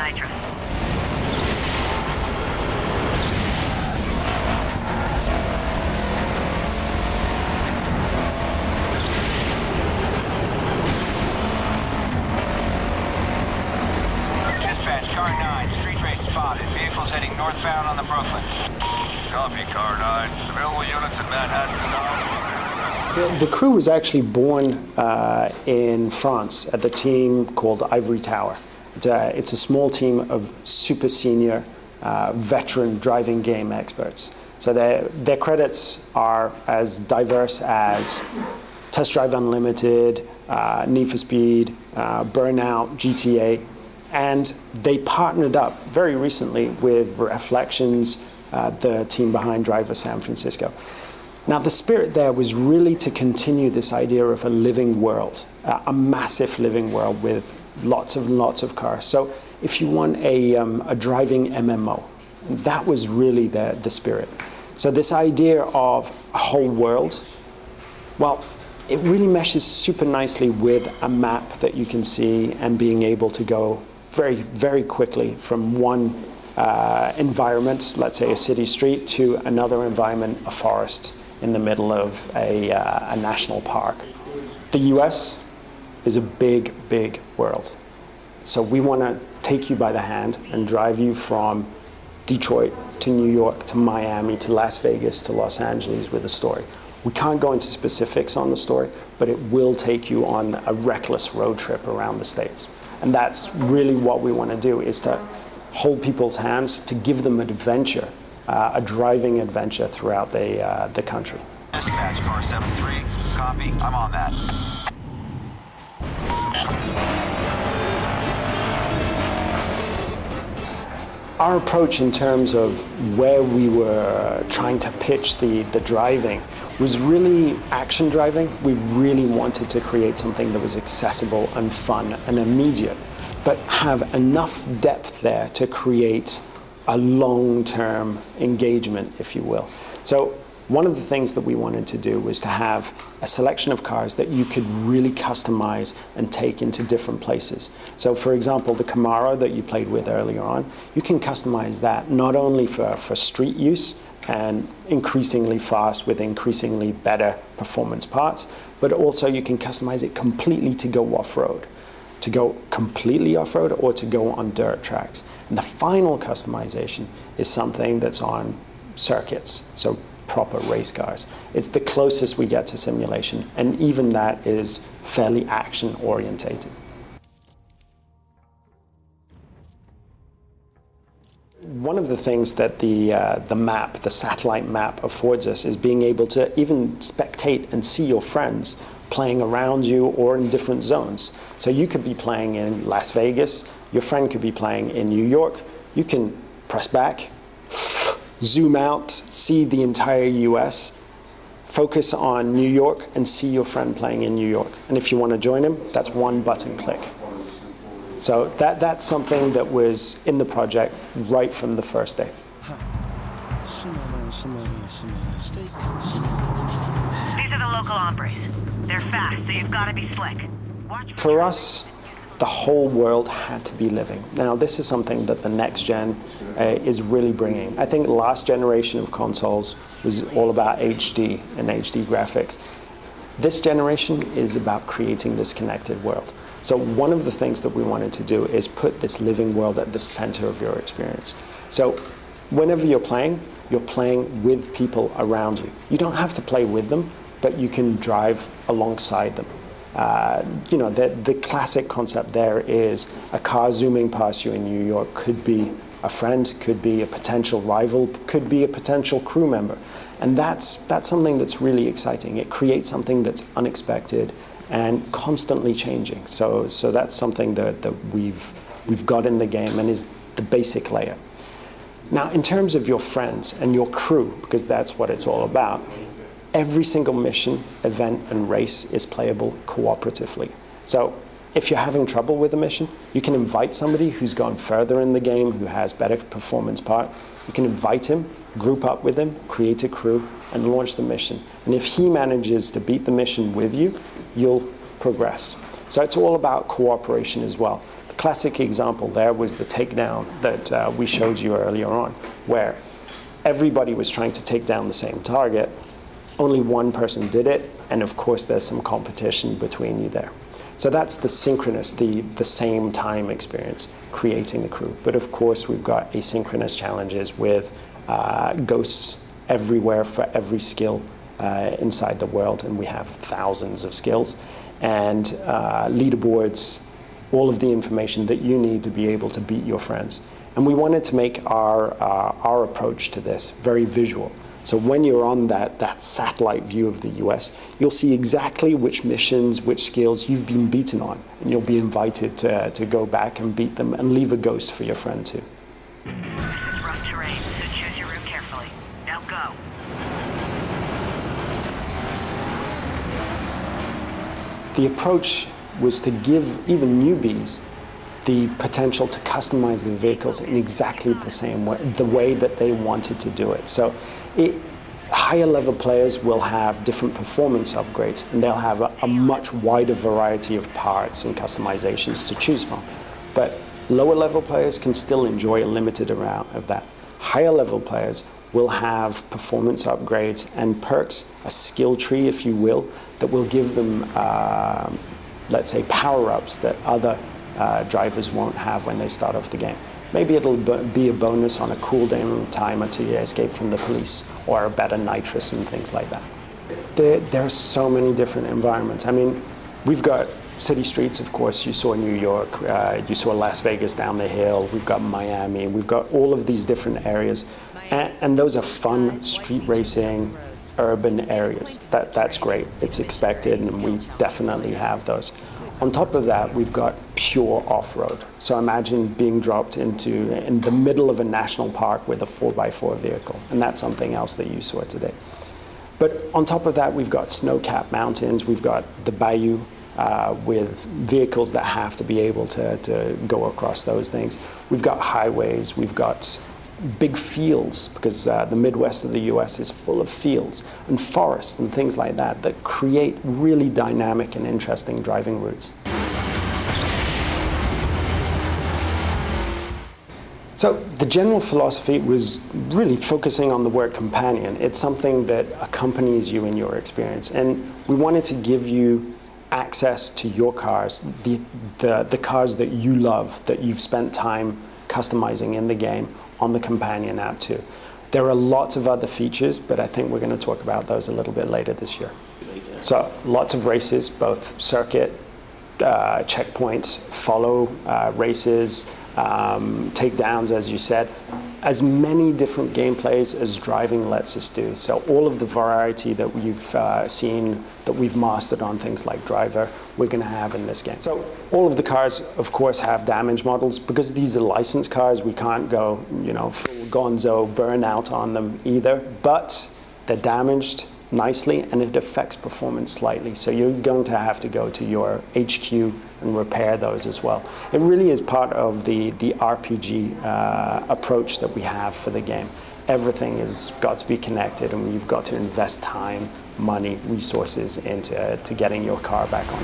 nitrous. Dispatch, car 9, street race spotted. Vehicles heading northbound on the Brooklyn. Copy, car 9. Available units in Manhattan now. The crew was actually born in France at the team called Ivory Tower. It's a small team of super senior veteran driving game experts. So their credits are as diverse as Test Drive Unlimited, Need for Speed, Burnout, GTA, and they partnered up very recently with Reflections, the team behind Driver San Francisco. Now, the spirit there was really to continue this idea of a living world, a massive living world with lots and lots of cars. So if you want a driving MMO, that was really the spirit. So this idea of a whole world, well, it really meshes super nicely with a map that you can see and being able to go very, very quickly from one environment, let's say a city street, to another environment, a forest in the middle of a national park. The US is a big, big world. So we want to take you by the hand and drive you from Detroit to New York to Miami to Las Vegas to Los Angeles with a story. We can't go into specifics on the story, but it will take you on a reckless road trip around the States. And that's really what we want to do, is to hold people's hands, to give them an adventure, a driving adventure throughout the country. Dispatch, car 73. Copy, I'm on that. Our approach in terms of where we were trying to pitch the driving was really action driving. We really wanted to create something that was accessible and fun and immediate, but have enough depth there to create a long-term engagement, if you will. So one of the things that we wanted to do was to have a selection of cars that you could really customize and take into different places. So for example, the Camaro that you played with earlier on, you can customize that not only for street use and increasingly fast with increasingly better performance parts, but also you can customize it completely to go off-road, to go completely off-road or to go on dirt tracks. And the final customization is something that's on circuits, so proper race cars. It's the closest we get to simulation, and even that is fairly action orientated. One of the things that the map, the satellite map, affords us is being able to even spectate and see your friends playing around you or in different zones. So you could be playing in Las Vegas, your friend could be playing in New York. You can press back, zoom out, see the entire US, focus on New York and see your friend playing in New York. And if you want to join him, that's one button click. So that's something that was in the project right from the first day. These are the local hombres. They're fast, so you've got to be slick. For us, the whole world had to be living. Now, this is something that the next gen is really bringing. I think the last generation of consoles was all about HD and HD graphics. This generation is about creating this connected world. So one of the things that we wanted to do is put this living world at the center of your experience. So whenever you're playing with people around you. You don't have to play with them, but you can drive alongside them. The classic concept there is a car zooming past you in New York could be a friend, could be a potential rival, could be a potential crew member. And that's something that's really exciting. It creates something that's unexpected and constantly changing. So that's something that we've got in the game and is the basic layer. Now, in terms of your friends and your crew, because that's what it's all about, every single mission, event, and race is playable cooperatively. So if you're having trouble with a mission, you can invite somebody who's gone further in the game, who has better performance part. You can invite him, group up with him, create a crew, and launch the mission. And if he manages to beat the mission with you, you'll progress. So it's all about cooperation as well. The classic example there was the takedown that we showed you earlier on, where everybody was trying to take down the same target. Only one person did it, and of course there's some competition between you there. So that's the synchronous, the same time experience, creating the crew. But of course we've got asynchronous challenges with ghosts everywhere for every skill inside the world, and we have thousands of skills, and leaderboards, all of the information that you need to be able to beat your friends. And we wanted to make our approach to this very visual. So when you're on that satellite view of the US, you'll see exactly which missions, which skills you've been beaten on, and you'll be invited to go back and beat them and leave a ghost for your friend too. This is rough terrain, so choose your route carefully. Now go. The approach was to give even newbies the potential to customize their vehicles in exactly the same way, the way that they wanted to do it. So higher level players will have different performance upgrades, and they'll have a much wider variety of parts and customizations to choose from. But lower level players can still enjoy a limited amount of that. Higher level players will have performance upgrades and perks, a skill tree, if you will, that will give them, let's say, power-ups that other drivers won't have when they start off the game. Maybe it'll be a bonus on a cooldown timer to escape from the police, or a better nitrous and things like that. There are so many different environments. I mean, we've got city streets, of course. You saw New York, you saw Las Vegas down the hill, we've got Miami, we've got all of these different areas. And those are fun street racing, urban areas. That's great. It's expected, and we definitely have those. On top of that, we've got pure off-road. So imagine being dropped in the middle of a national park with a 4x4 vehicle, and that's something else that you saw today. But on top of that, we've got snow-capped mountains, we've got the bayou with vehicles that have to be able to go across those things. We've got highways, we've got big fields, because the Midwest of the US is full of fields and forests and things like that that create really dynamic and interesting driving routes. So the general philosophy was really focusing on the word companion. It's something that accompanies you in your experience, and we wanted to give you access to your cars, the cars that you love, that you've spent time customizing in the game, on the companion app too. There are lots of other features, but I think we're going to talk about those a little bit later this year. So lots of races, both circuit, checkpoints, follow races, takedowns, as you said. As many different gameplays as driving lets us do. So all of the variety that we've seen, that we've mastered on things like Driver, we're going to have in this game. So all of the cars, of course, have damage models. Because these are licensed cars, we can't go, full gonzo burnout on them either. But they're damaged nicely, and it affects performance slightly. So you're going to have to go to your HQ and repair those as well. It really is part of the RPG approach that we have for the game. Everything has got to be connected, and you've got to invest time, money, resources into getting your car back on.